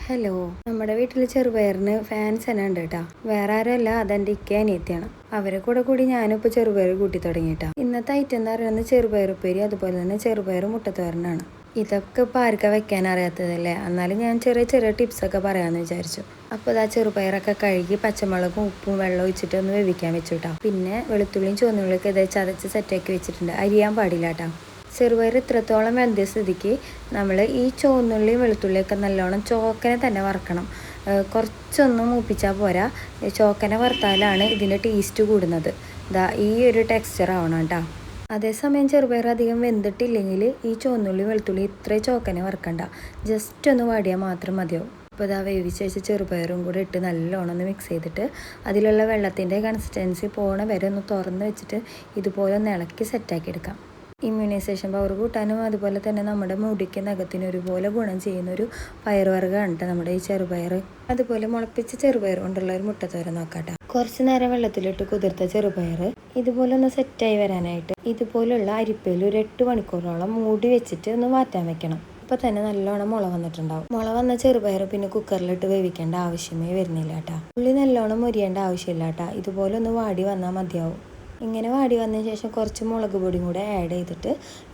Hello, നമ്മുടെ വീട്ടിൽ ചെറുപയറിന് fans തന്നെ ഉണ്ട് കേട്ടോ. വേറെ ആരുമല്ല, അതെൻ്റെ ഇക്ക അനിയത്തിയാണ്. അവരെ കൂടി ഞാനിപ്പോൾ ചെറുപയർ കൂട്ടി തുടങ്ങിയിട്ടാ. ഇന്നത്തെ ഐറ്റം എന്ന് പറയുന്നത് ചെറുപയർ ഉപ്പേരി, അതുപോലെ തന്നെ ചെറുപയർ മുട്ടത്തോരനാണ്. ഇതൊക്കെ ഇപ്പോൾ ആർക്കാ വെക്കാൻ അറിയാത്തതല്ലേ, എന്നാലും ഞാൻ ചെറിയ ടിപ്സൊക്കെ പറയാമെന്ന് വിചാരിച്ചു. അപ്പോൾ ഇതാ ചെറുപയറൊക്കെ കഴുകി പച്ചമുളകും ഉപ്പും വെള്ളം ഒഴിച്ചിട്ട് ഒന്ന് വേവിക്കാൻ വെച്ചു കേട്ടോ. പിന്നെ വെളുത്തുള്ളിയും ചുവന്നുള്ളിയൊക്കെ ഇതേ ചതച്ച് സെറ്റാക്കി വെച്ചിട്ടുണ്ട്. അരിയാൻ പാടില്ല കേട്ടോ. ചെറുപയർ ഇത്രത്തോളം വെന്ത സ്ഥിതിക്ക് നമ്മൾ ഈ ചുവന്നുള്ളിയും വെളുത്തുള്ളിയൊക്കെ നല്ലോണം ചോക്കനെ തന്നെ വറക്കണം. കുറച്ചൊന്നും മൂപ്പിച്ചാൽ പോരാ, ചോക്കനെ വറുത്താലാണ് ഇതിൻ്റെ ടേസ്റ്റ് കൂടുന്നത്. ഈ ഒരു ടെക്സ്ചർ ആവണം കേട്ടോ. അതേസമയം ചെറുപയർ അധികം വെന്തിട്ടില്ലെങ്കിൽ ഈ ചുവന്നുള്ളി വെളുത്തുള്ളി ഇത്രയും ചോക്കനെ വറക്കണ്ട, ജസ്റ്റ് ഒന്ന് വാടിയാൽ മാത്രം മതിയാവും. അപ്പോൾ വേവിച്ച് വെച്ച് ചെറുപയറും കൂടെ ഇട്ട് നല്ലോണം ഒന്ന് മിക്സ് ചെയ്തിട്ട് അതിലുള്ള വെള്ളത്തിൻ്റെ കൺസിസ്റ്റൻസി പോണ വരെ ഒന്ന് തുറന്ന് വെച്ചിട്ട് ഇതുപോലെ ഒന്ന് ഇളക്കി സെറ്റാക്കി എടുക്കാം. ഇമ്മ്യൂണൈസേഷൻ പവർ കൂട്ടാനും അതുപോലെ തന്നെ നമ്മുടെ മുടിക്ക് നഖത്തിന് ഒരുപോലെ ഗുണം ചെയ്യുന്നൊരു പയറുവർഗ്ഗമാണ് കേട്ടോ നമ്മുടെ ഈ ചെറുപയർ. അതുപോലെ മുളപ്പിച്ച ചെറുപയർ കൊണ്ടുള്ള ഒരു മുട്ടത്തോരൻ നോക്കാട്ടോ. കുറച്ച് നേരം വെള്ളത്തിലിട്ട് കുതിർത്ത ചെറുപയർ ഇതുപോലെ ഒന്ന് സെറ്റായി വരാനായിട്ട് ഇതുപോലുള്ള അരിപ്പയിൽ ഒരു 8 മണിക്കൂറോളം മൂടി വെച്ചിട്ട് ഒന്ന് മാറ്റാൻ വെക്കണം. ഇപ്പോൾ തന്നെ നല്ലോണം മുള വന്നിട്ടുണ്ടാവും. മുള വന്ന ചെറുപയർ പിന്നെ കുക്കറിലിട്ട് വേവിക്കേണ്ട ആവശ്യമേ വരുന്നില്ല കേട്ടോ. ഉള്ളി നല്ലോണം മുരിയേണ്ട ആവശ്യമില്ല കേട്ടോ. ഇതുപോലെ ഒന്ന് വാടി വന്നാൽ മതിയാവും. ഇങ്ങനെ വാടി വന്നതിന് ശേഷം കുറച്ച് മുളക് പൊടിയും കൂടെ ആഡ് ചെയ്തിട്ട്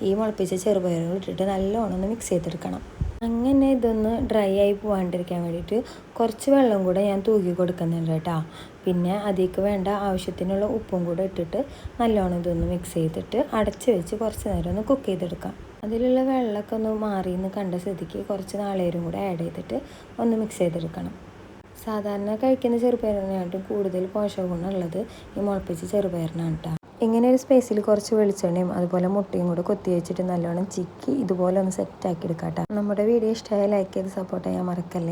ഈ മുളപ്പിച്ച ചെറുപയറും ഇട്ടിട്ട് നല്ലോണം ഒന്ന് മിക്സ് ചെയ്തെടുക്കണം. അങ്ങനെ ഇതൊന്ന് ഡ്രൈ ആയി പോകാണ്ടിരിക്കാൻ വേണ്ടിയിട്ട് കുറച്ച് വെള്ളം കൂടെ ഞാൻ തൂക്കി കൊടുക്കുന്നുണ്ട് കേട്ടോ. പിന്നെ അതിലേക്ക് വേണ്ട ആവശ്യത്തിനുള്ള ഉപ്പും കൂടെ ഇട്ടിട്ട് നല്ലോണം ഇതൊന്ന് മിക്സ് ചെയ്തിട്ട് അടച്ച് വെച്ച് കുറച്ച് നേരം ഒന്ന് കുക്ക് ചെയ്തെടുക്കാം. അതിലുള്ള വെള്ളമൊക്കെ ഒന്ന് മാറിയെന്ന് കണ്ട സ്ഥിതിക്ക് കുറച്ച് നാളികേരം കൂടെ ആഡ് ചെയ്തിട്ട് ഒന്ന് മിക്സ് ചെയ്തെടുക്കണം. സാധാരണ കഴിക്കുന്ന ചെറുപയറിനായിട്ടും കൂടുതൽ പോഷകഗുണമുള്ളത് ഈ മുളപ്പിച്ച ചെറുപയറിനാണ് കേട്ടോ. ഇങ്ങനെ ഒരു സ്പേസിൽ കുറച്ച് വെളിച്ചെണ്ണയും അതുപോലെ മുട്ടയും കൂടെ കൊത്തി വെച്ചിട്ട് നല്ലോണം ചിക്കി ഇതുപോലെ ഒന്ന് സെറ്റാക്കി എടുക്കാം കേട്ടോ. നമ്മുടെ വീഡിയോ ഇഷ്ടമായ ലൈക്ക് ചെയ്ത് സപ്പോർട്ട് ചെയ്യാൻ മറക്കല്ലേ.